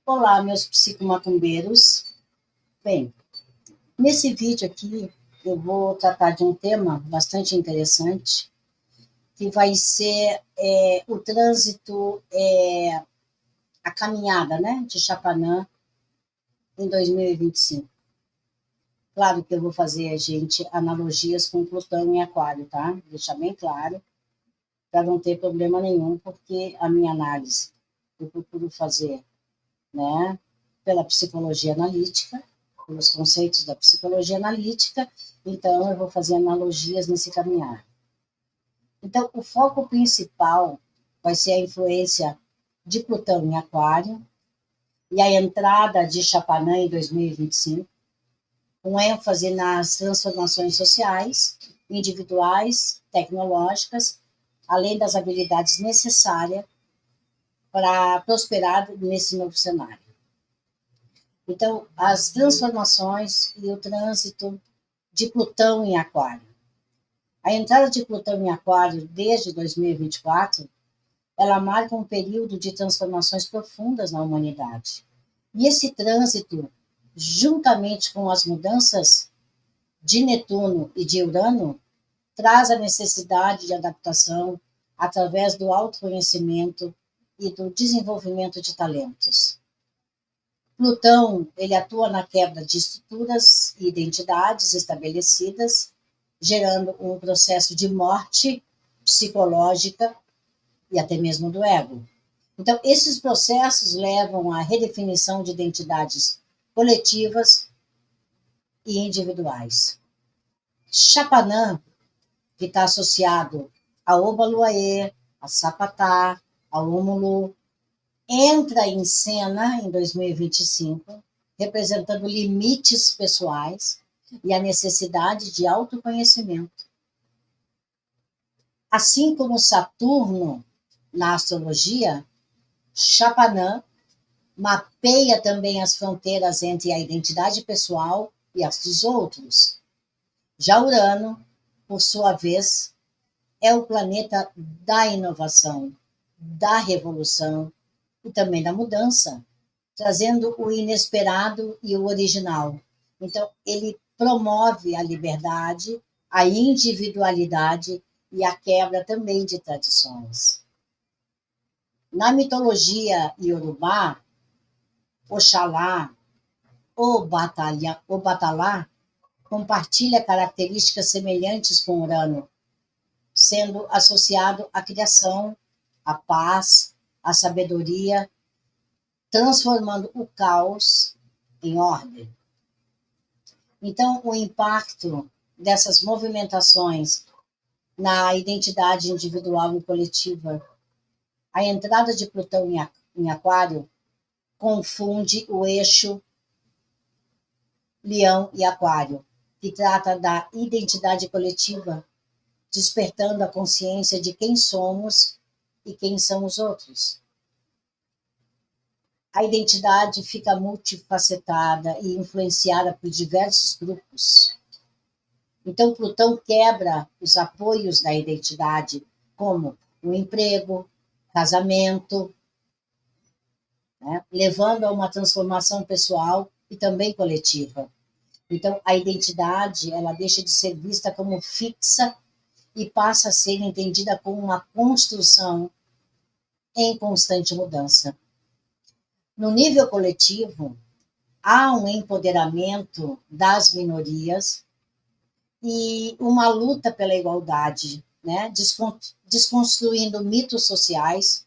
Olá, meus psicomacumbeiros. Bem, nesse vídeo aqui eu vou tratar de um tema bastante interessante, que vai ser o trânsito, a caminhada, né, de Chapanã em 2025. Claro que eu vou fazer, gente, analogias com Plutão em Aquário, tá? Deixar bem claro, para não ter problema nenhum, porque a minha análise eu procuro fazer, né, pela psicologia analítica, pelos conceitos da psicologia analítica, então eu vou fazer analogias nesse caminhar. Então, o foco principal vai ser a influência de Plutão em Aquário e a entrada de Chapanã em 2025, com ênfase nas transformações sociais, individuais, tecnológicas, além das habilidades necessárias para prosperar nesse novo cenário. Então, as transformações e o trânsito de Plutão em Aquário. A entrada de Plutão em Aquário desde 2024, ela marca um período de transformações profundas na humanidade. E esse trânsito, juntamente com as mudanças de Netuno e de Urano, traz a necessidade de adaptação através do autoconhecimento e do desenvolvimento de talentos. Plutão, ele atua na quebra de estruturas e identidades estabelecidas, gerando um processo de morte psicológica e até mesmo do ego. Então, esses processos levam à redefinição de identidades coletivas e individuais. Chapanã, que está associado a Obaluaê, a Sapatá, a Omulu, entra em cena em 2025, representando limites pessoais e a necessidade de autoconhecimento. Assim como Saturno, na astrologia, Chapanã mapeia também as fronteiras entre a identidade pessoal e as dos outros. Já Urano, por sua vez, é o planeta da inovação, da revolução e também da mudança, trazendo o inesperado e o original. Então, ele promove a liberdade, a individualidade e a quebra também de tradições. Na mitologia iorubá, Oxalá ou Batalá compartilha características semelhantes com Urano, sendo associado à criação, à paz, à sabedoria, transformando o caos em ordem. Então, o impacto dessas movimentações na identidade individual e coletiva, a entrada de Plutão em Aquário confunde o eixo Leão e Aquário, que trata da identidade coletiva, despertando a consciência de quem somos e quem são os outros. A identidade fica multifacetada e influenciada por diversos grupos. Então, Plutão quebra os apoios da identidade, como o emprego, casamento, né, levando a uma transformação pessoal e também coletiva. Então, a identidade ela deixa de ser vista como fixa e passa a ser entendida como uma construção em constante mudança. No nível coletivo, há um empoderamento das minorias e uma luta pela igualdade, né? Desconstruindo mitos sociais,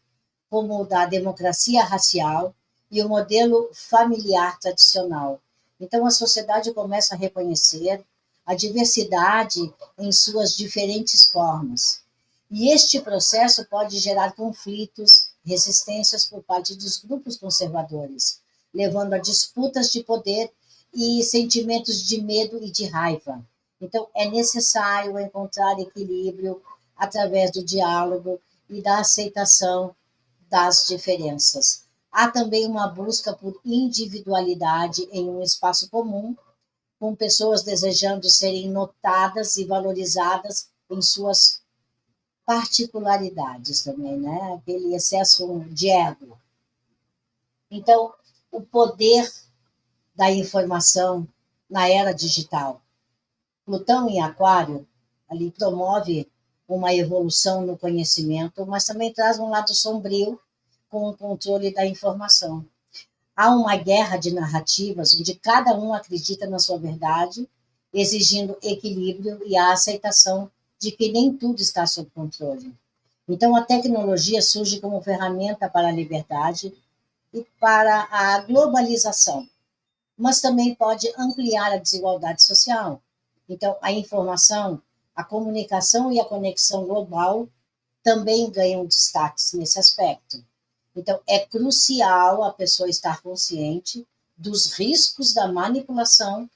como o da democracia racial e o modelo familiar tradicional. Então, a sociedade começa a reconhecer a diversidade em suas diferentes formas. E este processo pode gerar conflitos, resistências por parte dos grupos conservadores, levando a disputas de poder e sentimentos de medo e de raiva. Então, é necessário encontrar equilíbrio através do diálogo e da aceitação das diferenças. Há também uma busca por individualidade em um espaço comum, com pessoas desejando serem notadas e valorizadas em suas particularidades também, né? Aquele excesso de ego. Então, o poder da informação na era digital. Plutão em Aquário ali promove uma evolução no conhecimento, mas também traz um lado sombrio com o controle da informação. Há uma guerra de narrativas onde cada um acredita na sua verdade, exigindo equilíbrio e a aceitação de que nem tudo está sob controle. Então, a tecnologia surge como ferramenta para a liberdade e para a globalização, mas também pode ampliar a desigualdade social. Então, a informação, a comunicação e a conexão global também ganham destaques nesse aspecto. Então, é crucial a pessoa estar consciente dos riscos da manipulação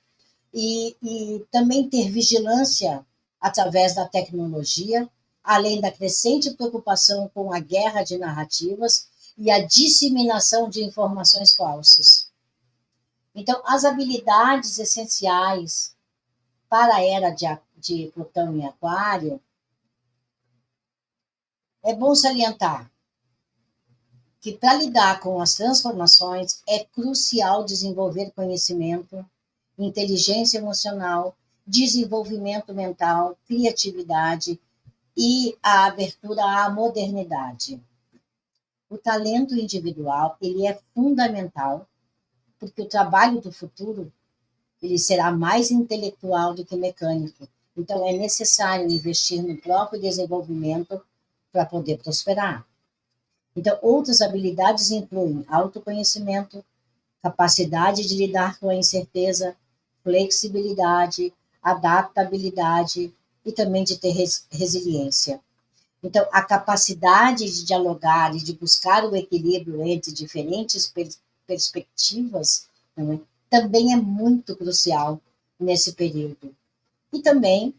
e também ter vigilância através da tecnologia, além da crescente preocupação com a guerra de narrativas e a disseminação de informações falsas. Então, as habilidades essenciais para a era de Plutão em Aquário, é bom salientar que para lidar com as transformações é crucial desenvolver conhecimento, inteligência emocional, desenvolvimento mental, criatividade e a abertura à modernidade. O talento individual, ele é fundamental, porque o trabalho do futuro, ele será mais intelectual do que mecânico. Então, é necessário investir no próprio desenvolvimento para poder prosperar. Então, outras habilidades incluem autoconhecimento, capacidade de lidar com a incerteza, flexibilidade, adaptabilidade e também de ter resiliência. Então, a capacidade de dialogar e de buscar o equilíbrio entre diferentes perspectivas, né, também é muito crucial nesse período. E também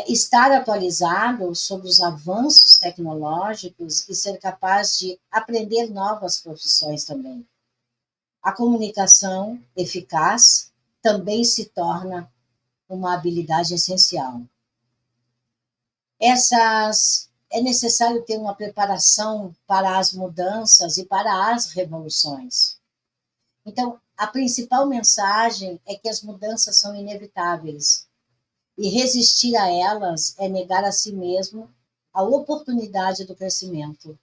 estar atualizado sobre os avanços tecnológicos e ser capaz de aprender novas profissões também. A comunicação eficaz também se torna uma habilidade essencial. É necessário ter uma preparação para as mudanças e para as revoluções. Então, a principal mensagem é que as mudanças são inevitáveis e resistir a elas é negar a si mesmo a oportunidade do crescimento.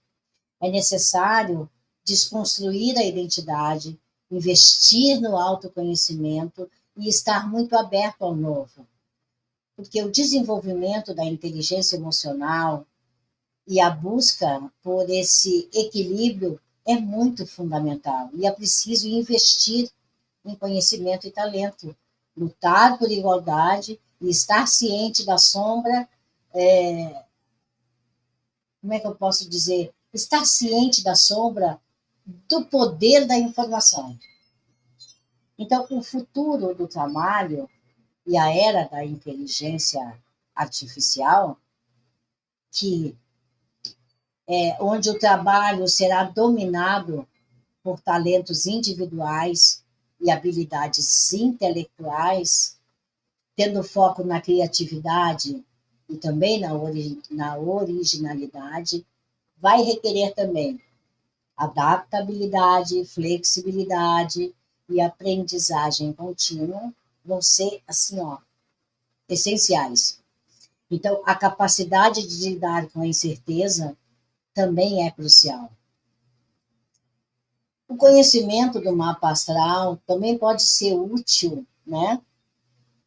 É necessário desconstruir a identidade, investir no autoconhecimento e estar muito aberto ao novo. Porque o desenvolvimento da inteligência emocional e a busca por esse equilíbrio é muito fundamental e é preciso investir em conhecimento e talento, lutar por igualdade e estar ciente da sombra, como é que eu posso dizer? Estar ciente da sombra do poder da informação. Então, o futuro do trabalho e a era da inteligência artificial, que onde o trabalho será dominado por talentos individuais e habilidades intelectuais, tendo foco na criatividade e também na originalidade, vai requerer também adaptabilidade, flexibilidade e aprendizagem contínua, vão ser assim, essenciais. Então, a capacidade de lidar com a incerteza também é crucial. O conhecimento do mapa astral também pode ser útil, né,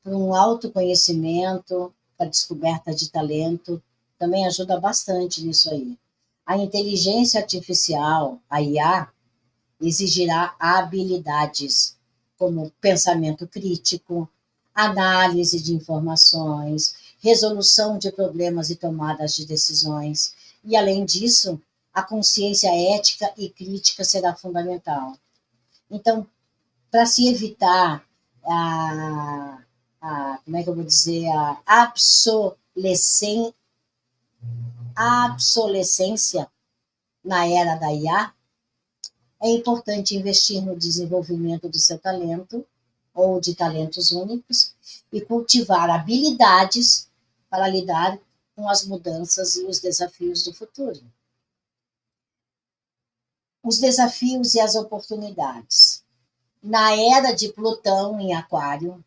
para um autoconhecimento, para a descoberta de talento, também ajuda bastante nisso aí. A inteligência artificial, a IA, exigirá habilidades como pensamento crítico, análise de informações, resolução de problemas e tomadas de decisões. E, além disso, a consciência ética e crítica será fundamental. Então, para se evitar como é que eu vou dizer, a obsolescência na era da IA, é importante investir no desenvolvimento do seu talento ou de talentos únicos e cultivar habilidades para lidar com as mudanças e os desafios do futuro. Os desafios e as oportunidades. Na era de Plutão em Aquário,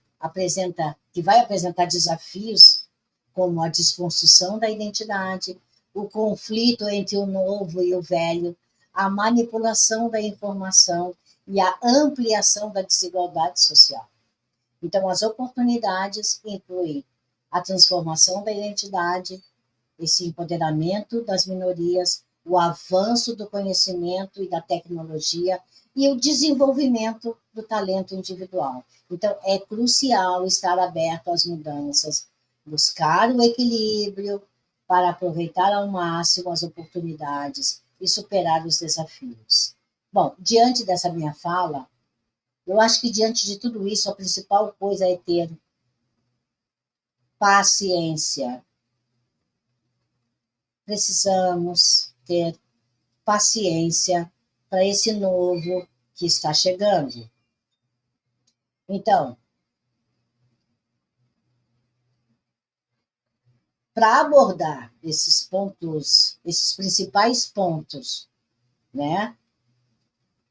que vai apresentar desafios como a desconstrução da identidade, o conflito entre o novo e o velho, a manipulação da informação e a ampliação da desigualdade social. Então, as oportunidades incluem a transformação da identidade, esse empoderamento das minorias, o avanço do conhecimento e da tecnologia e o desenvolvimento do talento individual. Então, é crucial estar aberto às mudanças, buscar o equilíbrio para aproveitar ao máximo as oportunidades e superar os desafios. Bom, diante dessa minha fala, eu acho que diante de tudo isso, a principal coisa é ter paciência. Precisamos ter paciência para esse novo que está chegando. Então, para abordar esses pontos, esses principais pontos, né,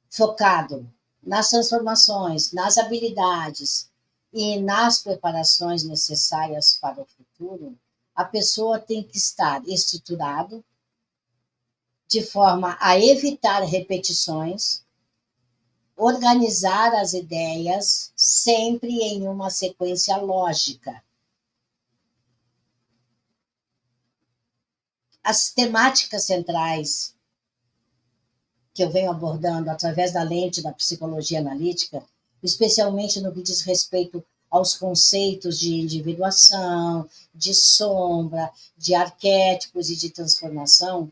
focado nas transformações, nas habilidades e nas preparações necessárias para o futuro, a pessoa tem que estar estruturado de forma a evitar repetições, organizar as ideias sempre em uma sequência lógica. As temáticas centrais que eu venho abordando através da lente da psicologia analítica, especialmente no que diz respeito aos conceitos de individuação, de sombra, de arquétipos e de transformação,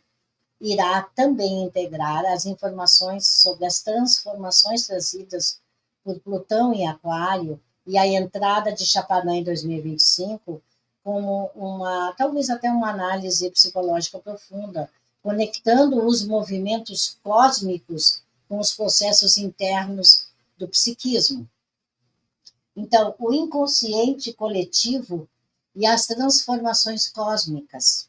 irá também integrar as informações sobre as transformações trazidas por Plutão em Aquário e a entrada de Chapanã em 2025 como talvez até uma análise psicológica profunda, conectando os movimentos cósmicos com os processos internos do psiquismo. Então, o inconsciente coletivo e as transformações cósmicas.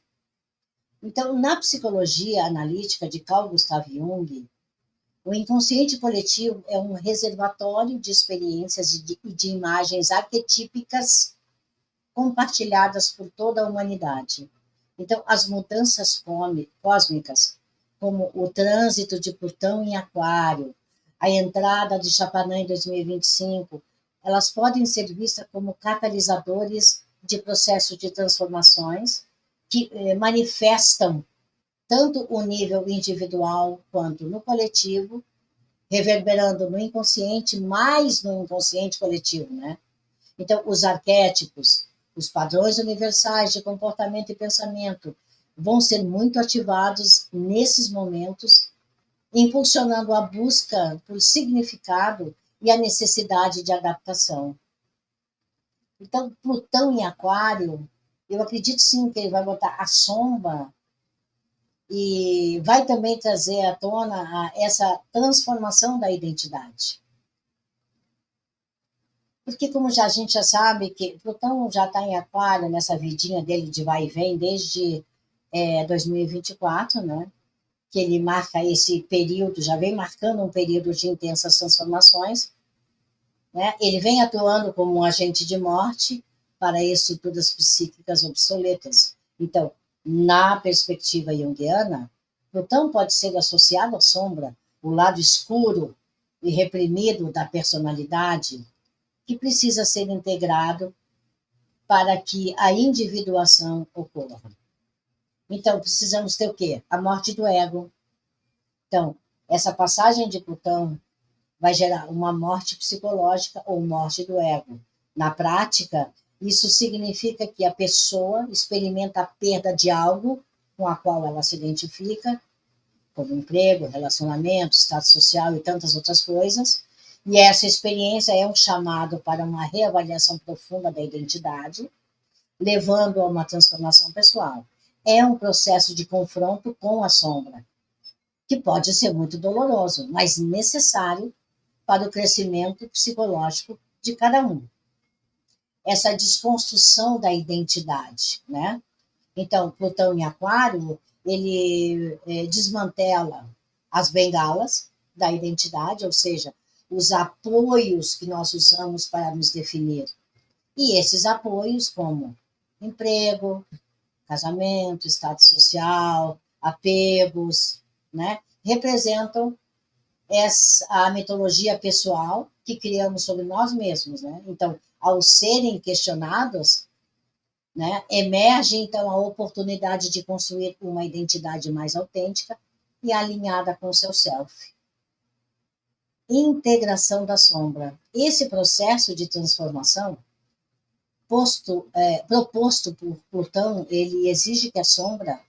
Então, na psicologia analítica de Carl Gustav Jung, o inconsciente coletivo é um reservatório de experiências e de imagens arquetípicas compartilhadas por toda a humanidade. Então, as mudanças cósmicas, como o trânsito de Plutão em Aquário, a entrada de Chapanã em 2025, elas podem ser vistas como catalisadores de processos de transformações que manifestam tanto o nível individual quanto no coletivo, reverberando no inconsciente, mais no inconsciente coletivo, né? Então, os arquétipos, os padrões universais de comportamento e pensamento vão ser muito ativados nesses momentos, impulsionando a busca por significado e a necessidade de adaptação. Então, Plutão em Aquário, eu acredito sim que ele vai botar a sombra e vai também trazer à tona essa transformação da identidade. Porque como a gente já sabe que Plutão já está em Aquário nessa vidinha dele de vai e vem desde 2024, né? Que ele marca esse período, já vem marcando um período de intensas transformações, né? Ele vem atuando como um agente de morte para estruturas psíquicas obsoletas. Então, na perspectiva junguiana, Plutão pode ser associado à sombra, o lado escuro e reprimido da personalidade, que precisa ser integrado para que a individuação ocorra. Então, precisamos ter o quê? A morte do ego. Então, essa passagem de Plutão vai gerar uma morte psicológica ou morte do ego. Na prática, isso significa que a pessoa experimenta a perda de algo com a qual ela se identifica, como emprego, relacionamento, status social e tantas outras coisas. E essa experiência é um chamado para uma reavaliação profunda da identidade, levando a uma transformação pessoal. É um processo de confronto com a sombra, que pode ser muito doloroso, mas necessário para o crescimento psicológico de cada um. Essa desconstrução da identidade, né? Então, Plutão em Aquário, ele desmantela as bengalas da identidade, ou seja, os apoios que nós usamos para nos definir. E esses apoios, como emprego, casamento, status social, apegos, né, representam a mitologia pessoal que criamos sobre nós mesmos, né? Então, ao serem questionados, né, emerge então a oportunidade de construir uma identidade mais autêntica e alinhada com o seu self. Integração da sombra. Esse processo de transformação proposto por Plutão, ele exige que a sombra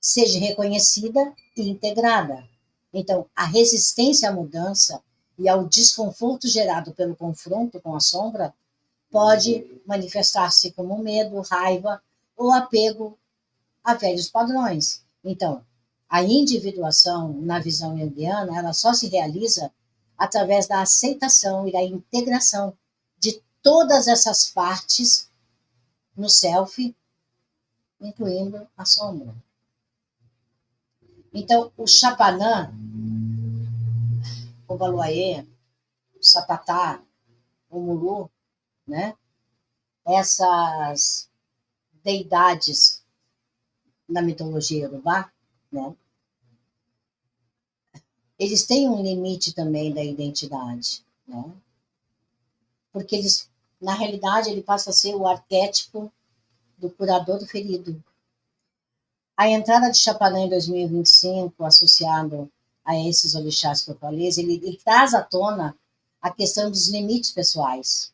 seja reconhecida e integrada. Então, a resistência à mudança e ao desconforto gerado pelo confronto com a sombra pode manifestar-se como medo, raiva ou apego a velhos padrões. Então, a individuação, na visão junguiana, ela só se realiza através da aceitação e da integração de todas essas partes no self, incluindo a sombra. Então, o Chapanã, o Baluayê, o Sapatá, o Mulu, né? Essas deidades na mitologia iorubá, né? Eles têm um limite também da identidade, né? Porque eles, na realidade, ele passa a ser o arquétipo do curador do ferido. A entrada de Chapanã em 2025, associado a esses orixás que eu falei, ele traz à tona a questão dos limites pessoais.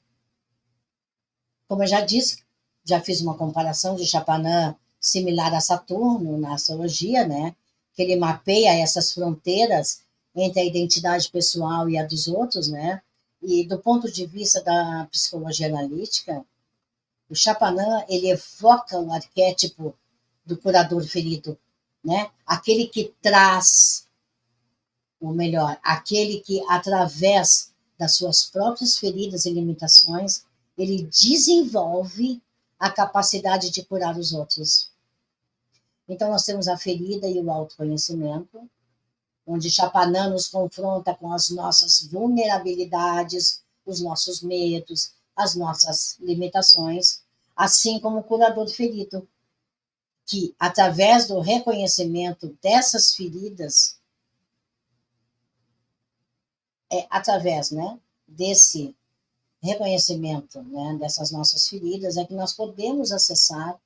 Como eu já disse, já fiz uma comparação de Chapanã similar a Saturno na astrologia, né? Que ele mapeia essas fronteiras entre a identidade pessoal e a dos outros, né? E do ponto de vista da psicologia analítica, o Chapanã, ele evoca o arquétipo do curador ferido, né? Aquele que traz, ou melhor, aquele que, através das suas próprias feridas e limitações, ele desenvolve a capacidade de curar os outros. Então, nós temos a ferida e o autoconhecimento, onde Chapanã nos confronta com as nossas vulnerabilidades, os nossos medos, as nossas limitações, assim como o curador ferido, que, através do reconhecimento dessas feridas, através, né, desse reconhecimento, né, dessas nossas feridas, é que nós podemos acessar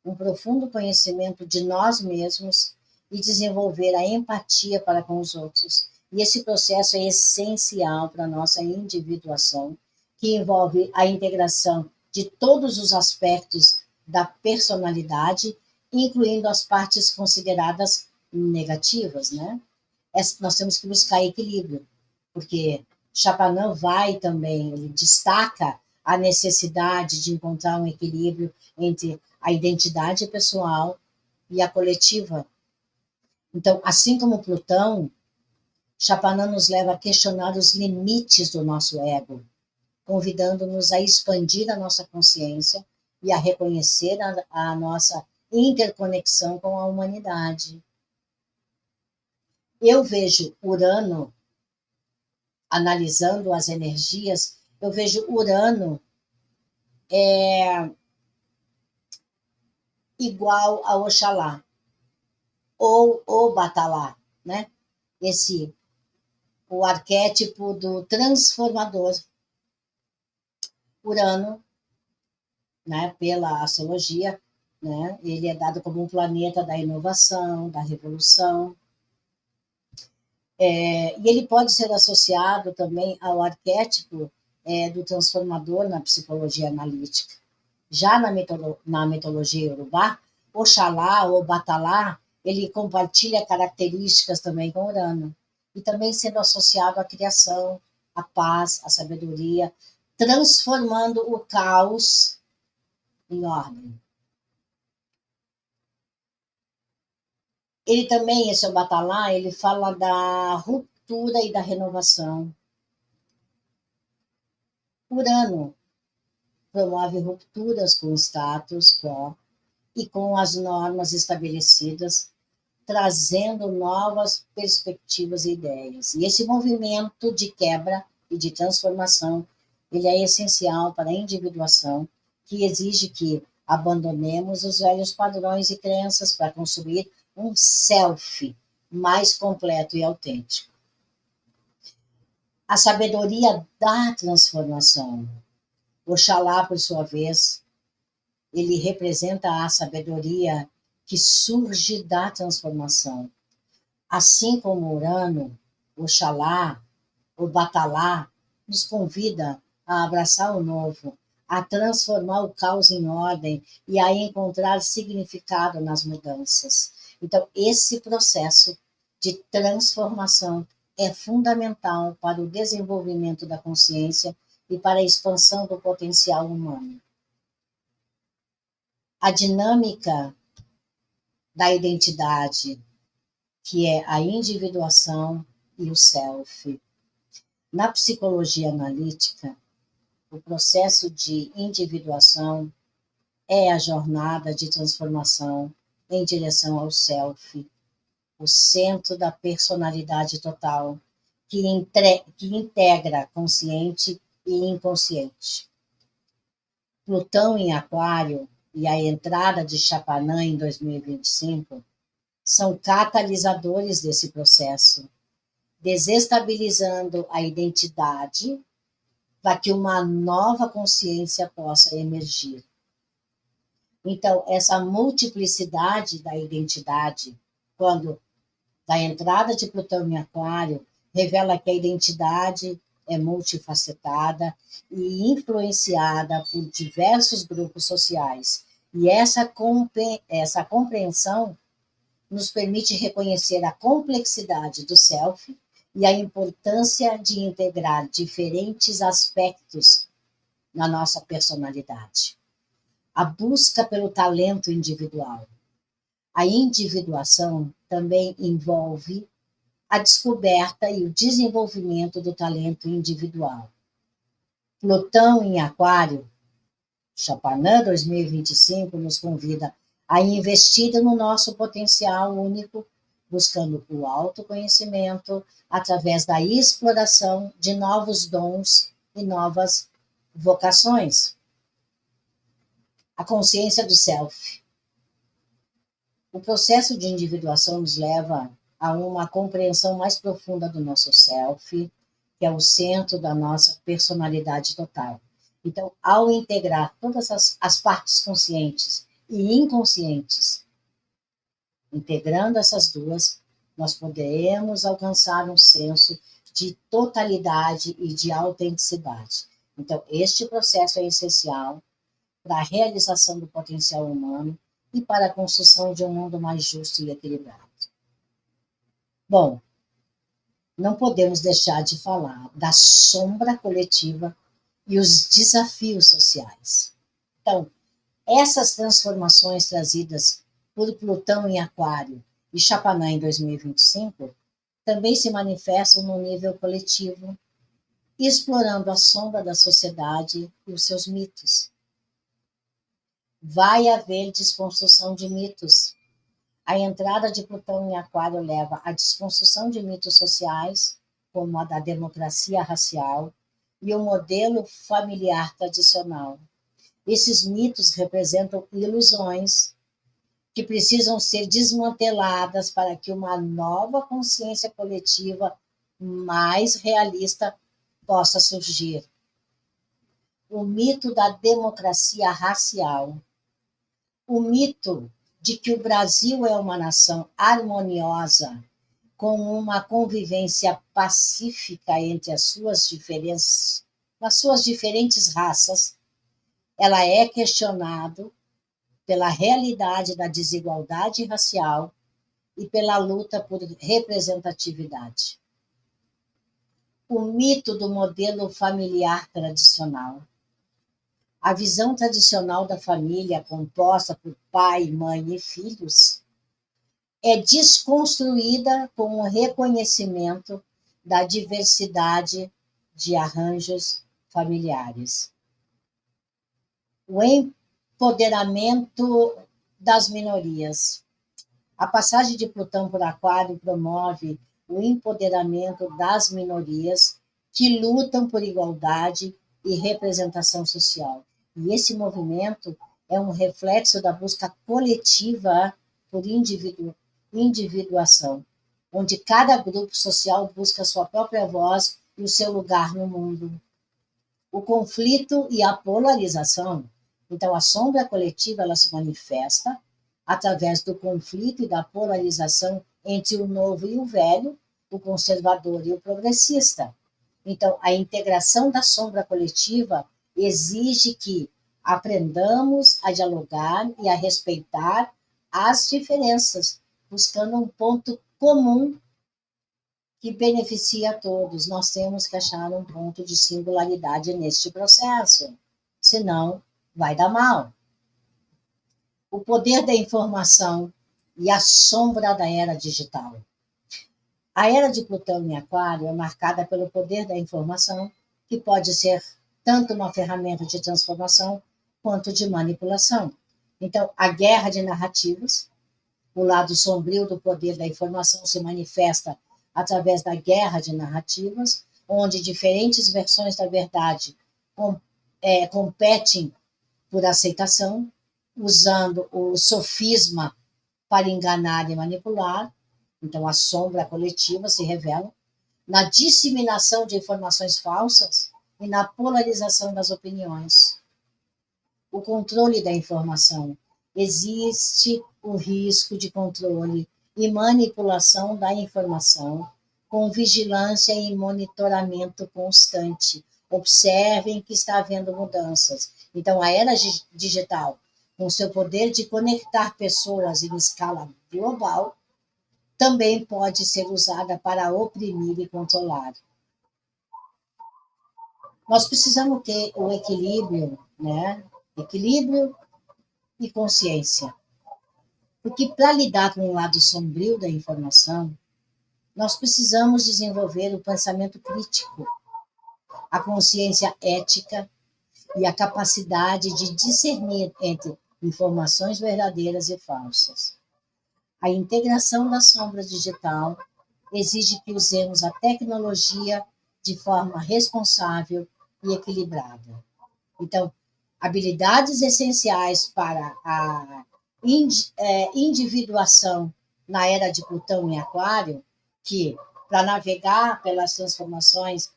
um profundo conhecimento de nós mesmos e desenvolver a empatia para com os outros. E esse processo é essencial para a nossa individuação, que envolve a integração de todos os aspectos da personalidade, incluindo as partes consideradas negativas, né? Nós temos que buscar equilíbrio, porque Chapanã vai também, ele destaca a necessidade de encontrar um equilíbrio entre a identidade pessoal e a coletiva. Então, assim como Plutão, Chapanã nos leva a questionar os limites do nosso ego, convidando-nos a expandir a nossa consciência e a reconhecer a nossa interconexão com a humanidade. Eu vejo Urano, analisando as energias, eu vejo Urano igual a Oxalá, ou o Batalá, né? O arquétipo do transformador. Urano, né, pela astrologia, né, ele é dado como um planeta da inovação, da revolução, e ele pode ser associado também ao arquétipo do transformador na psicologia analítica. Já na mitologia iorubá, Oxalá ou Batalá, ele compartilha características também com Urano, e também sendo associado à criação, à paz, à sabedoria, transformando o caos em ordem. Ele também, esse Batalá, ele fala da ruptura e da renovação. Urano promove rupturas com o status quo e com as normas estabelecidas, trazendo novas perspectivas e ideias. E esse movimento de quebra e de transformação, ele é essencial para a individuação, que exige que abandonemos os velhos padrões e crenças para construir um self mais completo e autêntico. A sabedoria da transformação. Oxalá, por sua vez, ele representa a sabedoria que surge da transformação. Assim como Urano, Oxalá, o Batalá, nos convida a abraçar o novo, a transformar o caos em ordem e a encontrar significado nas mudanças. Então, esse processo de transformação é fundamental para o desenvolvimento da consciência e para a expansão do potencial humano. A dinâmica da identidade, que é a individuação e o self. Na psicologia analítica, o processo de individuação é a jornada de transformação em direção ao self, o centro da personalidade total, que integra consciente e inconsciente. Plutão em Aquário e a entrada de Chapanã em 2025 são catalisadores desse processo, desestabilizando a identidade para que uma nova consciência possa emergir. Então, essa multiplicidade da identidade, quando da entrada de Plutão em Aquário, revela que a identidade é multifacetada e influenciada por diversos grupos sociais. E essa compreensão nos permite reconhecer a complexidade do self e a importância de integrar diferentes aspectos na nossa personalidade. A busca pelo talento individual. A individuação também envolve a descoberta e o desenvolvimento do talento individual. Plutão em Aquário, Chapanã 2025, nos convida a investir no nosso potencial único, buscando o autoconhecimento através da exploração de novos dons e novas vocações. A consciência do self. O processo de individuação nos leva a uma compreensão mais profunda do nosso self, que é o centro da nossa personalidade total. Então, ao integrar todas as partes conscientes e inconscientes, integrando essas duas, nós poderemos alcançar um senso de totalidade e de autenticidade. Então, este processo é essencial para a realização do potencial humano e para a construção de um mundo mais justo e equilibrado. Bom, não podemos deixar de falar da sombra coletiva e os desafios sociais. Então, essas transformações trazidas por Plutão em Aquário e Chapanã em 2025 também se manifestam no nível coletivo, explorando a sombra da sociedade e os seus mitos. Vai haver desconstrução de mitos. A entrada de Plutão em Aquário leva à desconstrução de mitos sociais, como a da democracia racial e o modelo familiar tradicional. Esses mitos representam ilusões que precisam ser desmanteladas para que uma nova consciência coletiva mais realista possa surgir. O mito da democracia racial. O mito de que o Brasil é uma nação harmoniosa, com uma convivência pacífica entre as suas diferentes raças, ela é questionado pela realidade da desigualdade racial e pela luta por representatividade. O mito do modelo familiar tradicional. A visão tradicional da família, composta por pai, mãe e filhos, é desconstruída com o reconhecimento da diversidade de arranjos familiares. O empoderamento das minorias. A passagem de Plutão por Aquário promove o empoderamento das minorias que lutam por igualdade e representação social. E esse movimento é um reflexo da busca coletiva por individuação, onde cada grupo social busca sua própria voz e o seu lugar no mundo. O conflito e a polarização. Então, a sombra coletiva ela se manifesta através do conflito e da polarização entre o novo e o velho, o conservador e o progressista. Então, a integração da sombra coletiva exige que aprendamos a dialogar e a respeitar as diferenças, buscando um ponto comum que beneficia a todos. Nós temos que achar um ponto de singularidade neste processo, senão vai dar mal. O poder da informação e a sombra da era digital. A era de Plutão em Aquário é marcada pelo poder da informação, que pode ser tanto uma ferramenta de transformação quanto de manipulação. Então, a guerra de narrativas, o lado sombrio do poder da informação se manifesta através da guerra de narrativas, onde diferentes versões da verdade competem por aceitação, usando o sofisma para enganar e manipular. Então, a sombra coletiva se revela na disseminação de informações falsas e na polarização das opiniões. O controle da informação. Existe o risco de controle e manipulação da informação com vigilância e monitoramento constante. Observem que está havendo mudanças. Então, a era digital, com seu poder de conectar pessoas em escala global, também pode ser usada para oprimir e controlar. Nós precisamos ter o equilíbrio, né? Equilíbrio e consciência. Porque para lidar com o lado sombrio da informação, nós precisamos desenvolver o pensamento crítico, a consciência ética e a capacidade de discernir entre informações verdadeiras e falsas. A integração da sombra digital exige que usemos a tecnologia de forma responsável e equilibrada. Então, habilidades essenciais para a individuação na era de Plutão em Aquário, que para navegar pelas transformações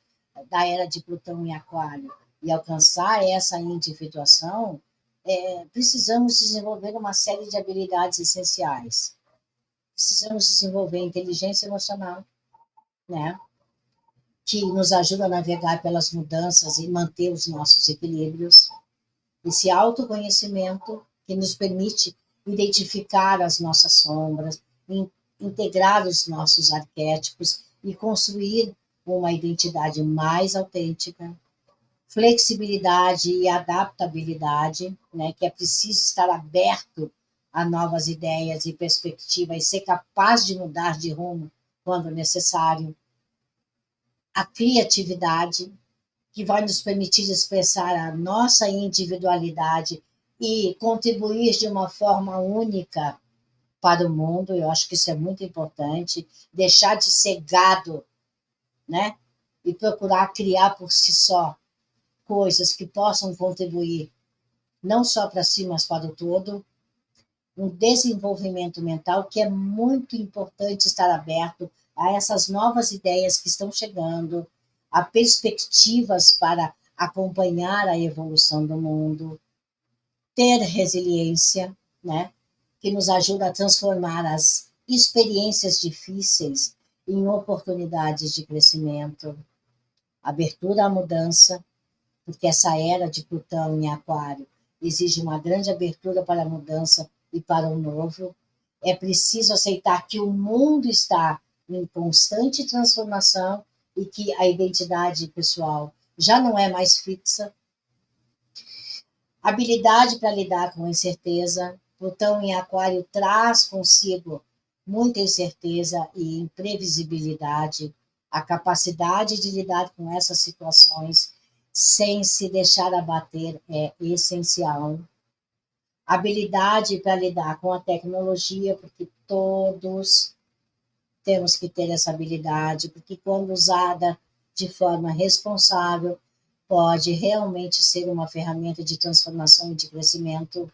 da era de Plutão em Aquário e alcançar essa individuação, precisamos desenvolver uma série de habilidades essenciais. Precisamos desenvolver inteligência emocional, né? Que nos ajuda a navegar pelas mudanças e manter os nossos equilíbrios. Esse autoconhecimento que nos permite identificar as nossas sombras, integrar os nossos arquétipos e construir uma identidade mais autêntica. Flexibilidade e adaptabilidade, né, que é preciso estar aberto a novas ideias e perspectivas e ser capaz de mudar de rumo quando necessário. A criatividade, que vai nos permitir expressar a nossa individualidade e contribuir de uma forma única para o mundo. Eu acho que isso é muito importante. Deixar de ser gado, né? E procurar criar por si só coisas que possam contribuir não só para si, mas para o todo. Um desenvolvimento mental que é muito importante estar aberto a essas novas ideias que estão chegando, a perspectivas para acompanhar a evolução do mundo, ter resiliência, né, que nos ajuda a transformar as experiências difíceis em oportunidades de crescimento, abertura à mudança, porque essa era de Plutão em Aquário exige uma grande abertura para a mudança e para o novo. É preciso aceitar que o mundo está em constante transformação e que a identidade pessoal já não é mais fixa. Habilidade para lidar com a incerteza. Plutão em Aquário traz consigo muita incerteza e imprevisibilidade. A capacidade de lidar com essas situações sem se deixar abater é essencial. habilidade para lidar com a tecnologia, porque todos temos que ter essa habilidade, porque quando usada de forma responsável, pode realmente ser uma ferramenta de transformação e de crescimento.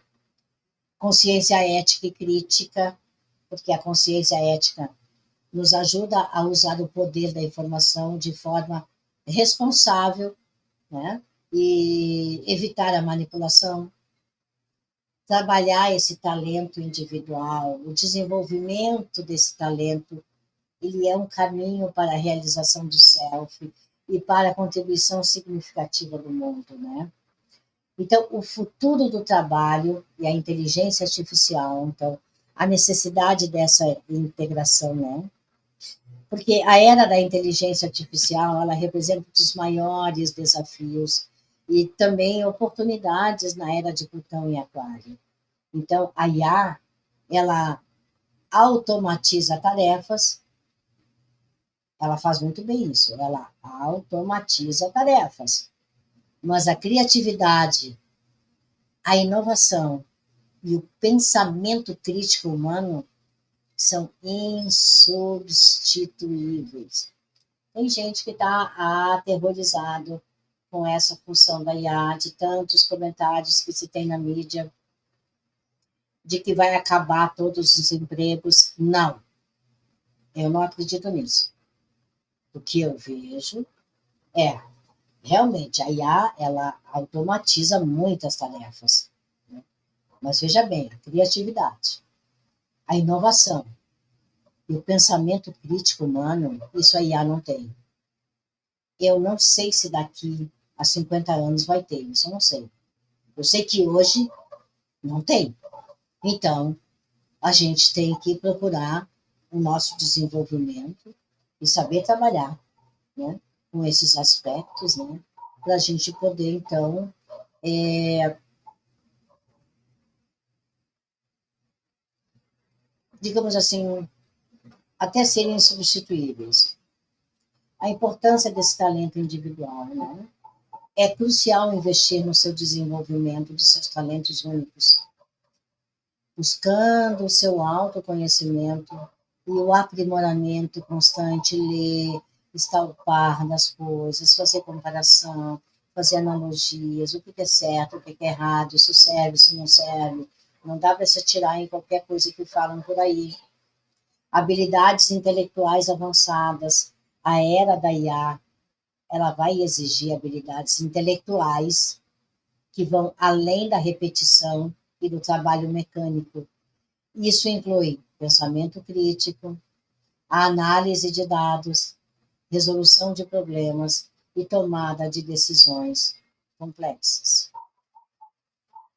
Consciência ética e crítica, porque a consciência ética nos ajuda a usar o poder da informação de forma responsável, né? E evitar a manipulação, trabalhar esse talento individual, o desenvolvimento desse talento, ele é um caminho para a realização do self e para a contribuição significativa do mundo, né? Então, o futuro do trabalho e a inteligência artificial, então, a necessidade dessa integração, né? Porque a era da inteligência artificial, ela representa um dos maiores desafios e também oportunidades na era de Plutão e Aquário. Então, a IA, ela automatiza tarefas, ela faz muito bem isso, ela automatiza tarefas, mas a criatividade, a inovação e o pensamento crítico humano são insubstituíveis. Tem gente que está aterrorizado com essa função da IA, de tantos comentários que se tem na mídia, de que vai acabar todos os empregos. Não, eu não acredito nisso. O que eu vejo é, realmente, a IA, ela automatiza muitas tarefas. Né? Mas veja bem, a criatividade, a inovação e o pensamento crítico humano, isso a IA não tem. Eu não sei se daqui a 50 anos vai ter, isso eu não sei. Eu sei que hoje não tem. Então, a gente tem que procurar o nosso desenvolvimento e saber trabalhar, né, com esses aspectos, né, para a gente poder, então, digamos assim, até serem insubstituíveis. A importância desse talento individual, né? É crucial investir no seu desenvolvimento dos seus talentos únicos, buscando o seu autoconhecimento e o aprimoramento constante, ler, estar ao par das coisas, fazer comparação, fazer analogias, o que é certo, o que é errado, isso serve, isso não serve. Não dá para se atirar em qualquer coisa que falam por aí. Habilidades intelectuais avançadas. A era da IA, ela vai exigir habilidades intelectuais que vão além da repetição e do trabalho mecânico. Isso inclui pensamento crítico, a análise de dados, resolução de problemas e tomada de decisões complexas.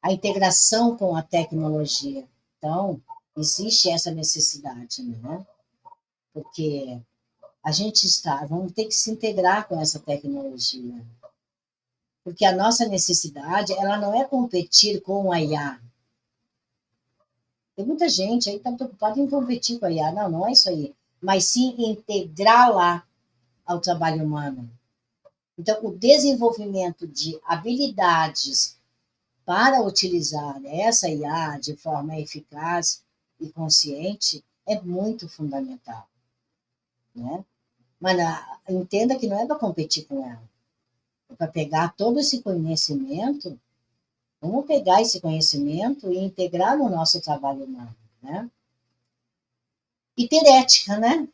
A integração com a tecnologia. Então, existe essa necessidade, né? Porque vamos ter que se integrar com essa tecnologia. Porque a nossa necessidade, ela não é competir com a IA. Tem muita gente aí que está preocupada em competir com a IA. Não, não é isso aí. Mas sim integrá-la ao trabalho humano. Então, o desenvolvimento de habilidades para utilizar essa IA de forma eficaz e consciente é muito fundamental, né? Mas entenda que não é para competir com ela, é para pegar todo esse conhecimento, vamos pegar esse conhecimento e integrar no nosso trabalho humano, né? E ter ética, né?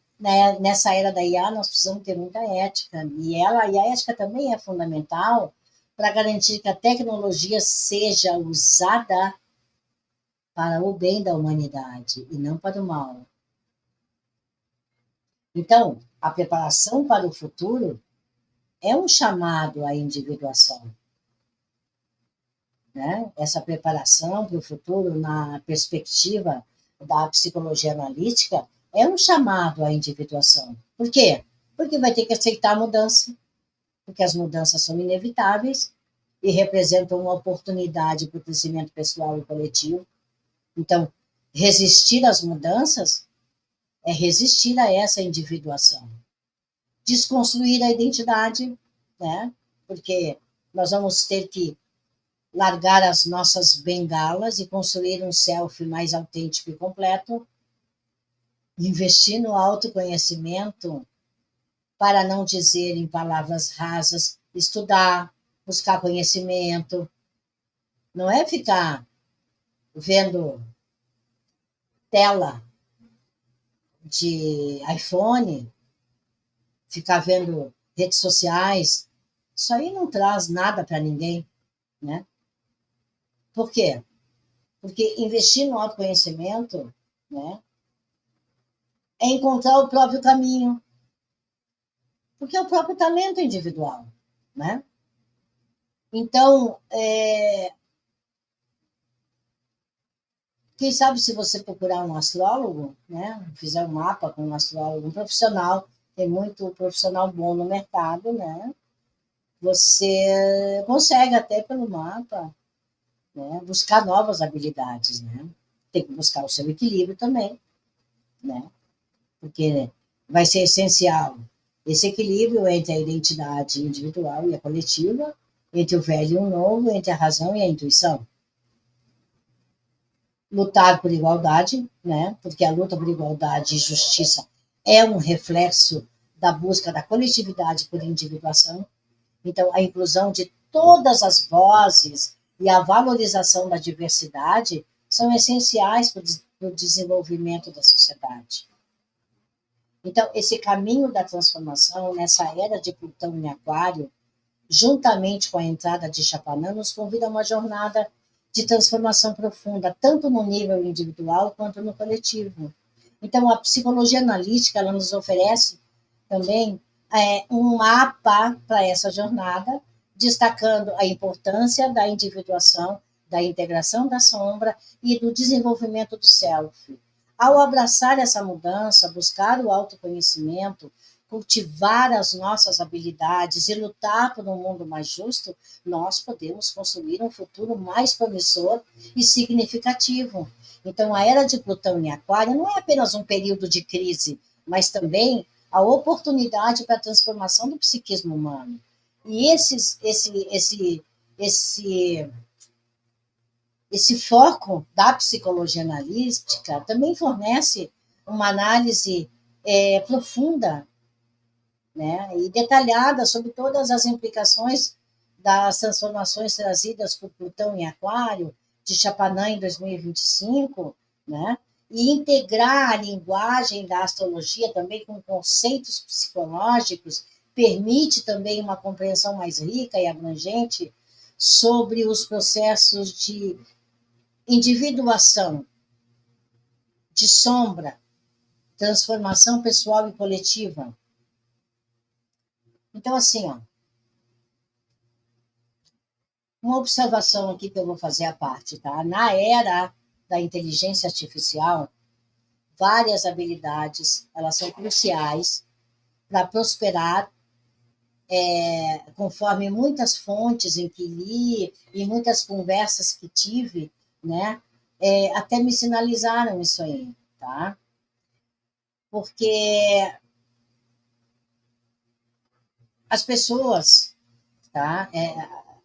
Nessa era da IA, nós precisamos ter muita ética. E a ética também é fundamental para garantir que a tecnologia seja usada para o bem da humanidade e não para o mal. Então, a preparação para o futuro é um chamado à individuação. Né? Essa preparação para o futuro, na perspectiva da psicologia analítica, é um chamado à individuação. Por quê? Porque vai ter que aceitar a mudança, porque as mudanças são inevitáveis e representam uma oportunidade para o crescimento pessoal e coletivo. Então, resistir às mudanças é resistir a essa individuação. Desconstruir a identidade, né? Porque nós vamos ter que largar as nossas bengalas e construir um self mais autêntico e completo, investir no autoconhecimento, para não dizer em palavras rasas, estudar, buscar conhecimento, não é ficar vendo tela de iPhone, ficar vendo redes sociais, isso aí não traz nada para ninguém, né? Por quê? Porque investir no autoconhecimento, né, é encontrar o próprio caminho, porque é o próprio talento individual, né? Então, quem sabe se você procurar um astrólogo, né, fizer um mapa com um astrólogo, um profissional, tem muito profissional bom no mercado, né? Você consegue até pelo mapa, né, buscar novas habilidades, né? Tem que buscar o seu equilíbrio também, né? Porque vai ser essencial esse equilíbrio entre a identidade individual e a coletiva, entre o velho e o novo, entre a razão e a intuição. Lutar por igualdade, né? Porque a luta por igualdade e justiça é um reflexo da busca da coletividade por individuação. Então, a inclusão de todas as vozes e a valorização da diversidade são essenciais para o desenvolvimento da sociedade. Então, esse caminho da transformação, nessa era de Plutão em Aquário, juntamente com a entrada de Chapanã, nos convida a uma jornada de transformação profunda, tanto no nível individual quanto no coletivo. Então, a psicologia analítica ela nos oferece também um mapa para essa jornada, destacando a importância da individuação, da integração da sombra e do desenvolvimento do self. Ao abraçar essa mudança, buscar o autoconhecimento, cultivar as nossas habilidades e lutar por um mundo mais justo, nós podemos construir um futuro mais promissor e significativo. Então, a era de Plutão em Aquário não é apenas um período de crise, mas também a oportunidade para a transformação do psiquismo humano. E esse foco da psicologia analítica também fornece uma análise profunda, né, e detalhada sobre todas as implicações das transformações trazidas por Plutão em Aquário, de Chapanã em 2025, né, e integrar a linguagem da astrologia também com conceitos psicológicos permite também uma compreensão mais rica e abrangente sobre os processos de individuação, de sombra, transformação pessoal e coletiva. Então, assim, ó, uma observação aqui que eu vou fazer à parte, tá? Na era da inteligência artificial, várias habilidades, elas são cruciais para prosperar, conforme muitas fontes em que li e muitas conversas que tive, né? Até me sinalizaram isso aí, tá? Porque as pessoas, tá?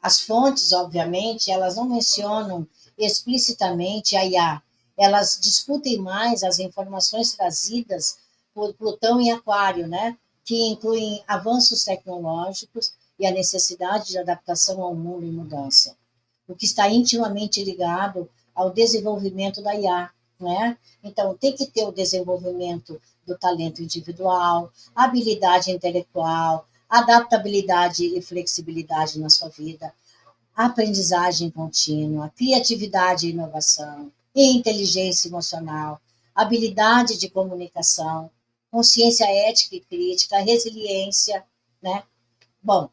As fontes, obviamente, elas não mencionam explicitamente a IA, elas discutem mais as informações trazidas por Plutão e Aquário, né? Que incluem avanços tecnológicos e a necessidade de adaptação ao mundo em mudança, o que está intimamente ligado ao desenvolvimento da IA, né? Então, tem que ter o desenvolvimento do talento individual, habilidade intelectual, adaptabilidade e flexibilidade na sua vida, aprendizagem contínua, criatividade e inovação, e inteligência emocional, habilidade de comunicação, consciência ética e crítica, resiliência, né? Bom,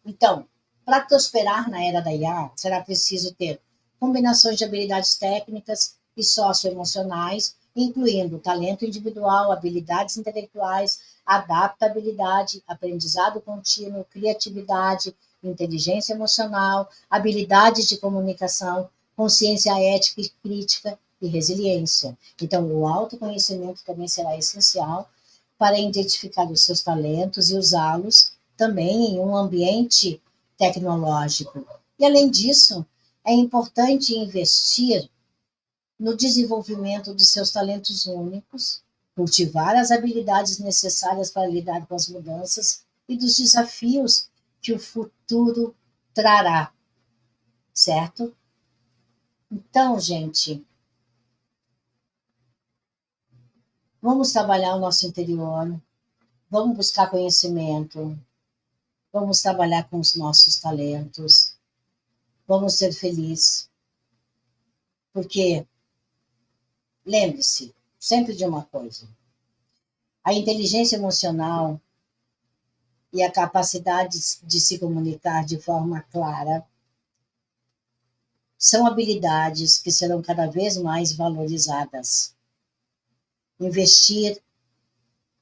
então, para prosperar na era da IA, será preciso ter combinações de habilidades técnicas e socioemocionais, incluindo talento individual, habilidades intelectuais, adaptabilidade, aprendizado contínuo, criatividade, inteligência emocional, habilidades de comunicação, consciência ética e crítica e resiliência. Então, o autoconhecimento também será essencial para identificar os seus talentos e usá-los também em um ambiente tecnológico. E, além disso, É importante investir no desenvolvimento dos seus talentos únicos, cultivar as habilidades necessárias para lidar com as mudanças e dos desafios que o futuro trará, certo? Então, gente, vamos trabalhar o nosso interior, vamos buscar conhecimento, vamos trabalhar com os nossos talentos, vamos ser felizes, porque lembre-se sempre de uma coisa: a inteligência emocional e a capacidade de se comunicar de forma clara são habilidades que serão cada vez mais valorizadas. Investir,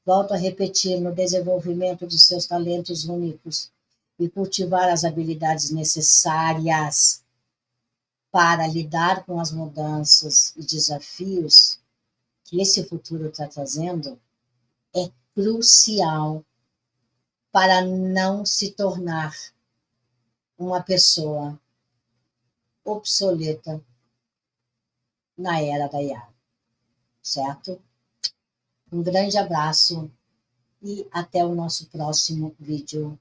volto a repetir, no desenvolvimento dos seus talentos únicos e cultivar as habilidades necessárias para lidar com as mudanças e desafios que esse futuro está trazendo é crucial para não se tornar uma pessoa obsoleta na era da IA, certo? Um grande abraço e até o nosso próximo vídeo.